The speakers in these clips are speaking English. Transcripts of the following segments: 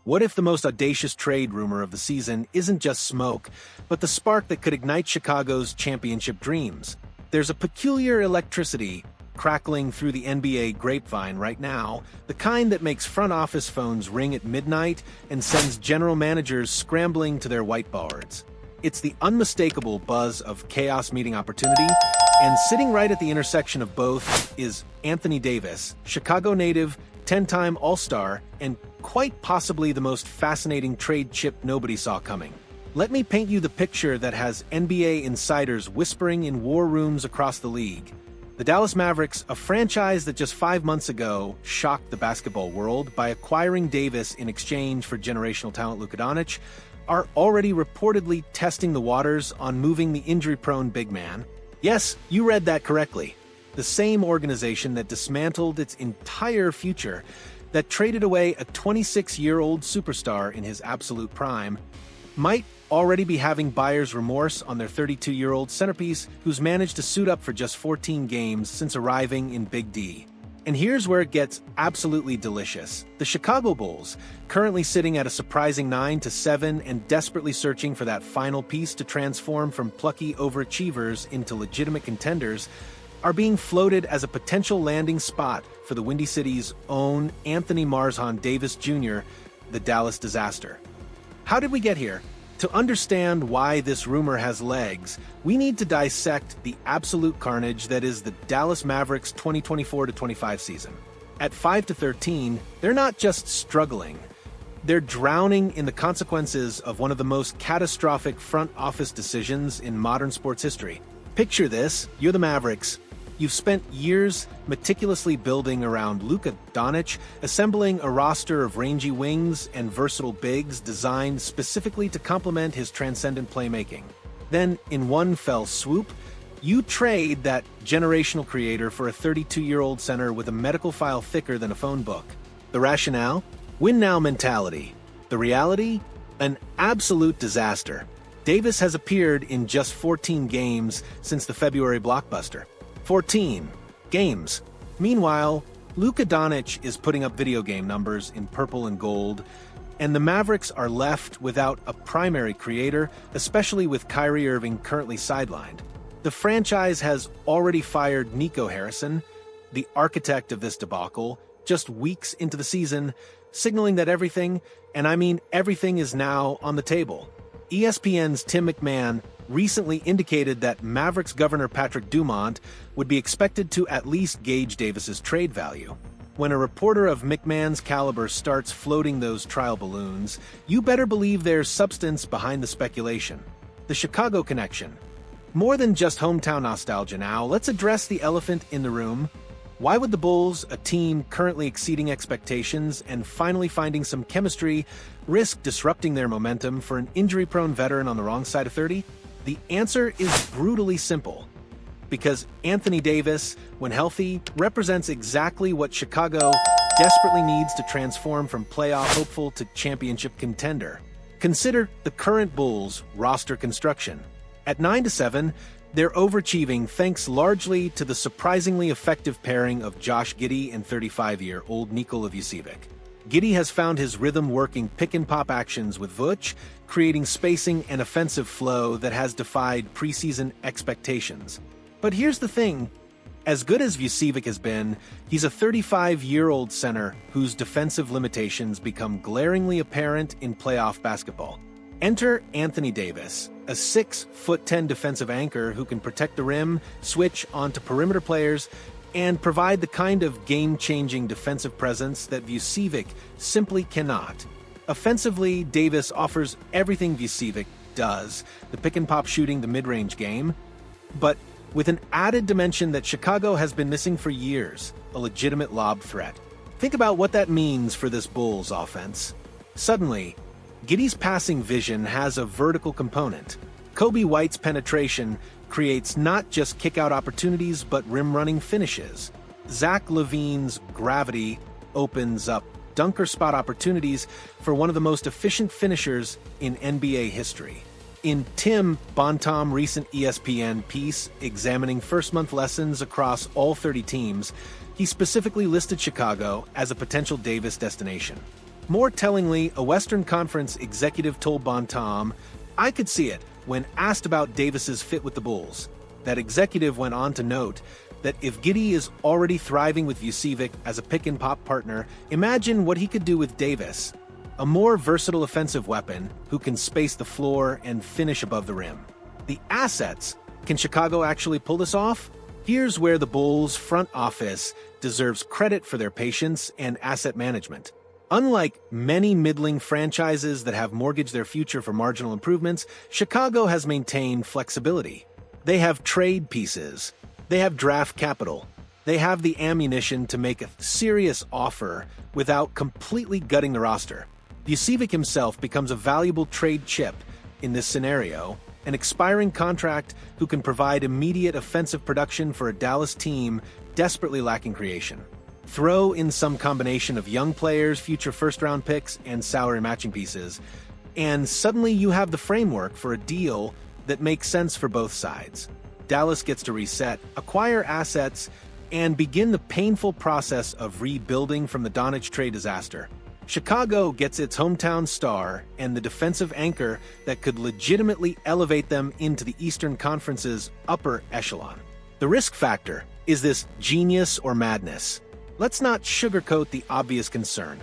What if the most audacious trade rumor of the season isn't just smoke, but the spark that could ignite Chicago's championship dreams? There's a peculiar electricity crackling through the NBA grapevine right now, the kind that makes front office phones ring at midnight and sends general managers scrambling to their whiteboards. It's the unmistakable buzz of chaos meeting opportunity, and sitting right at the intersection of both is Anthony Davis, Chicago native, 10-time All-Star, and quite possibly the most fascinating trade chip nobody saw coming. Let me paint you the picture that has NBA insiders whispering in war rooms across the league. The Dallas Mavericks, a franchise that just 5 months ago shocked the basketball world by acquiring Davis in exchange for generational talent Luka Doncic, are already reportedly testing the waters on moving the injury-prone big man. Yes, you read that correctly. The same organization that dismantled its entire future, that traded away a 26-year-old superstar in his absolute prime, might already be having buyer's remorse on their 32-year-old centerpiece who's managed to suit up for just 14 games since arriving in Big D. And here's where it gets absolutely delicious. The Chicago Bulls, currently sitting at a surprising 9-7 and desperately searching for that final piece to transform from plucky overachievers into legitimate contenders, are being floated as a potential landing spot for the Windy City's own Anthony Marzon Davis Jr., the Dallas Disaster. How did we get here? To understand why this rumor has legs, we need to dissect the absolute carnage that is the Dallas Mavericks 2024-25 season. At 5-13, they're not just struggling. They're drowning in the consequences of one of the most catastrophic front office decisions in modern sports history. Picture this, you're the Mavericks. You've spent years meticulously building around Luka Doncic, assembling a roster of rangy wings and versatile bigs designed specifically to complement his transcendent playmaking. Then, in one fell swoop, you trade that generational creator for a 32-year-old center with a medical file thicker than a phone book. The rationale? Win-now mentality. The reality? An absolute disaster. Davis has appeared in just 14 games since the February blockbuster. 14 games. Meanwhile, Luka Doncic is putting up video game numbers in purple and gold, and the Mavericks are left without a primary creator, especially with Kyrie Irving currently sidelined. The franchise has already fired Nico Harrison, the architect of this debacle, just weeks into the season, signaling that everything, and I mean everything, is now on the table. ESPN's Tim McMahon recently indicated that Mavericks governor Patrick Dumont would be expected to at least gauge Davis's trade value. When a reporter of McMahon's caliber starts floating those trial balloons, you better believe there's substance behind the speculation. The Chicago connection. More than just hometown nostalgia now, let's address the elephant in the room. Why would the Bulls, a team currently exceeding expectations and finally finding some chemistry, risk disrupting their momentum for an injury-prone veteran on the wrong side of 30? The answer is brutally simple. Because Anthony Davis, when healthy, represents exactly what Chicago desperately needs to transform from playoff hopeful to championship contender. Consider the current Bulls' roster construction. At 9-7, they're overachieving thanks largely to the surprisingly effective pairing of Josh Giddey and 35-year-old Nikola Vucevic. Giddey has found his rhythm working pick-and-pop actions with Vooch, creating spacing and offensive flow that has defied preseason expectations. But here's the thing. As good as Vucevic has been, he's a 35-year-old center whose defensive limitations become glaringly apparent in playoff basketball. Enter Anthony Davis, a 6'10" defensive anchor who can protect the rim, switch onto perimeter players, and provide the kind of game-changing defensive presence that Vucevic simply cannot. Offensively, Davis offers everything Vucevic does, the pick-and-pop shooting, the mid-range game, but with an added dimension that Chicago has been missing for years, a legitimate lob threat. Think about what that means for this Bulls offense. Suddenly, Giddey's passing vision has a vertical component. Kobe White's penetration creates not just kick-out opportunities but rim-running finishes. Zach LaVine's gravity opens up dunker spot opportunities for one of the most efficient finishers in NBA history. In Tim Bontemps' recent ESPN piece examining first-month lessons across all 30 teams, he specifically listed Chicago as a potential Davis destination. More tellingly, a Western Conference executive told Bontom, "I could see it," when asked about Davis's fit with the Bulls. That executive went on to note that if Giddey is already thriving with Vucevic as a pick-and-pop partner, imagine what he could do with Davis, a more versatile offensive weapon who can space the floor and finish above the rim. The assets. Can Chicago actually pull this off? Here's where the Bulls' front office deserves credit for their patience and asset management. Unlike many middling franchises that have mortgaged their future for marginal improvements, Chicago has maintained flexibility. They have trade pieces. They have draft capital. They have the ammunition to make a serious offer without completely gutting the roster. Vucevic himself becomes a valuable trade chip in this scenario, an expiring contract who can provide immediate offensive production for a Dallas team desperately lacking creation. Throw in some combination of young players, future first-round picks, and salary matching pieces, and suddenly you have the framework for a deal that makes sense for both sides. Dallas gets to reset, acquire assets, and begin the painful process of rebuilding from the Doncic trade disaster. Chicago gets its hometown star and the defensive anchor that could legitimately elevate them into the Eastern Conference's upper echelon. The risk factor: is this genius or madness? Let's not sugarcoat the obvious concern.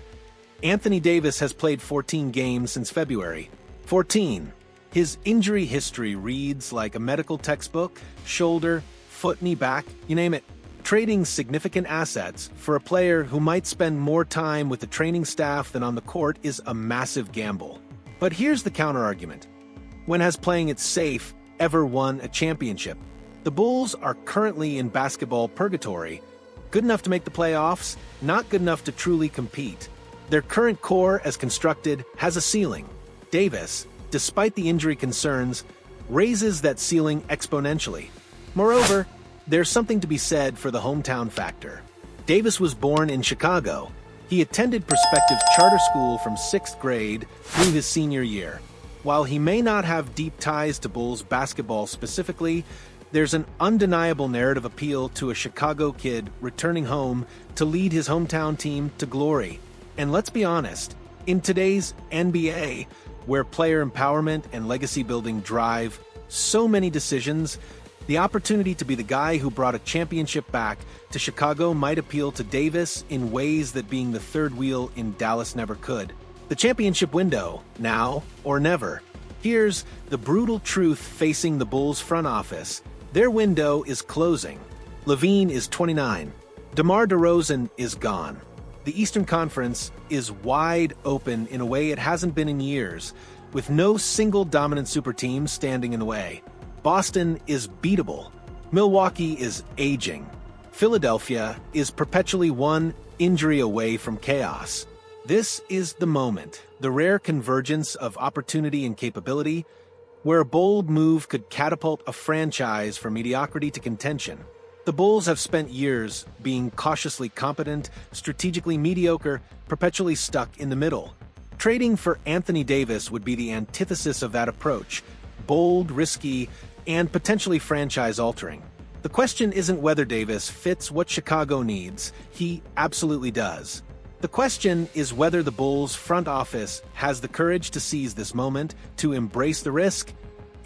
Anthony Davis has played 14 games since February. 14. His injury history reads like a medical textbook: shoulder, foot, knee, back, you name it. Trading significant assets for a player who might spend more time with the training staff than on the court is a massive gamble. But here's the counterargument. When has playing it safe ever won a championship? The Bulls are currently in basketball purgatory. Good enough to make the playoffs, not good enough to truly compete. Their current core, as constructed, has a ceiling. Davis, despite the injury concerns, raises that ceiling exponentially. Moreover, there's something to be said for the hometown factor. Davis was born in Chicago. He attended prospective charter school from 6th grade through his senior year. While he may not have deep ties to Bulls basketball specifically, there's an undeniable narrative appeal to a Chicago kid returning home to lead his hometown team to glory. And let's be honest, in today's NBA, where player empowerment and legacy building drive so many decisions, the opportunity to be the guy who brought a championship back to Chicago might appeal to Davis in ways that being the third wheel in Dallas never could. The championship window, now or never. Here's the brutal truth facing the Bulls front office. Their window is closing. LaVine is 29. DeMar DeRozan is gone. The Eastern Conference is wide open in a way it hasn't been in years, with no single dominant super team standing in the way. Boston is beatable. Milwaukee is aging. Philadelphia is perpetually one injury away from chaos. This is the moment, the rare convergence of opportunity and capability, where a bold move could catapult a franchise from mediocrity to contention. The Bulls have spent years being cautiously competent, strategically mediocre, perpetually stuck in the middle. Trading for Anthony Davis would be the antithesis of that approach: bold, risky, and potentially franchise-altering. The question isn't whether Davis fits what Chicago needs. He absolutely does. The question is whether the Bulls' front office has the courage to seize this moment, to embrace the risk,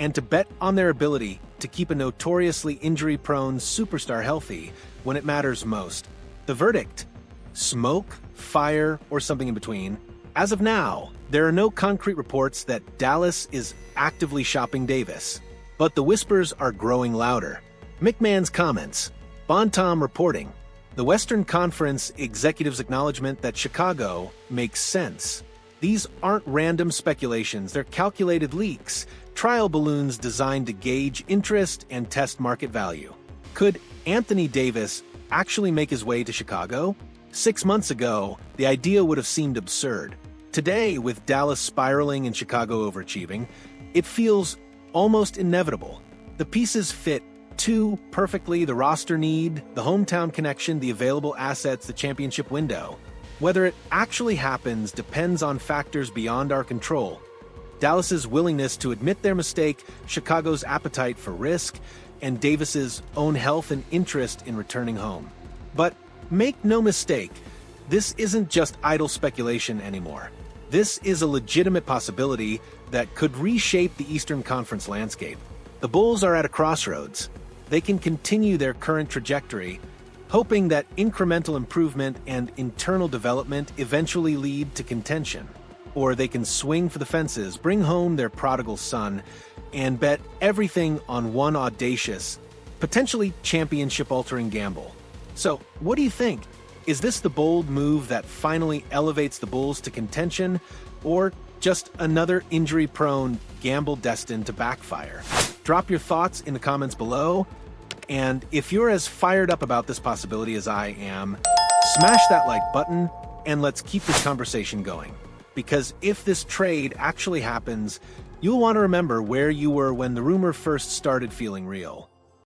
and to bet on their ability to keep a notoriously injury-prone superstar healthy when it matters most. The verdict: smoke, fire, or something in between. As of now, there are no concrete reports that Dallas is actively shopping Davis. But the whispers are growing louder. McMahon's comments. Bontom reporting. The Western Conference executive's acknowledgement that Chicago makes sense. These aren't random speculations, they're calculated leaks, trial balloons designed to gauge interest and test market value. Could Anthony Davis actually make his way to Chicago? 6 months ago, the idea would have seemed absurd. Today, with Dallas spiraling and Chicago overachieving, it feels almost inevitable. The pieces fit too perfectly: the roster need, the hometown connection, the available assets, the championship window. Whether it actually happens depends on factors beyond our control. Dallas's willingness to admit their mistake, Chicago's appetite for risk, and Davis's own health and interest in returning home. But make no mistake, This isn't just idle speculation anymore. This is a legitimate possibility that could reshape the Eastern Conference landscape. The Bulls are at a crossroads. They can continue their current trajectory, hoping that incremental improvement and internal development eventually lead to contention. Or they can swing for the fences, bring home their prodigal son, and bet everything on one audacious, potentially championship-altering gamble. So, what do you think? Is this the bold move that finally elevates the Bulls to contention, or just another injury-prone gamble destined to backfire? Drop your thoughts in the comments below, and if you're as fired up about this possibility as I am, smash that like button, and let's keep this conversation going. Because if this trade actually happens, you'll want to remember where you were when the rumor first started feeling real.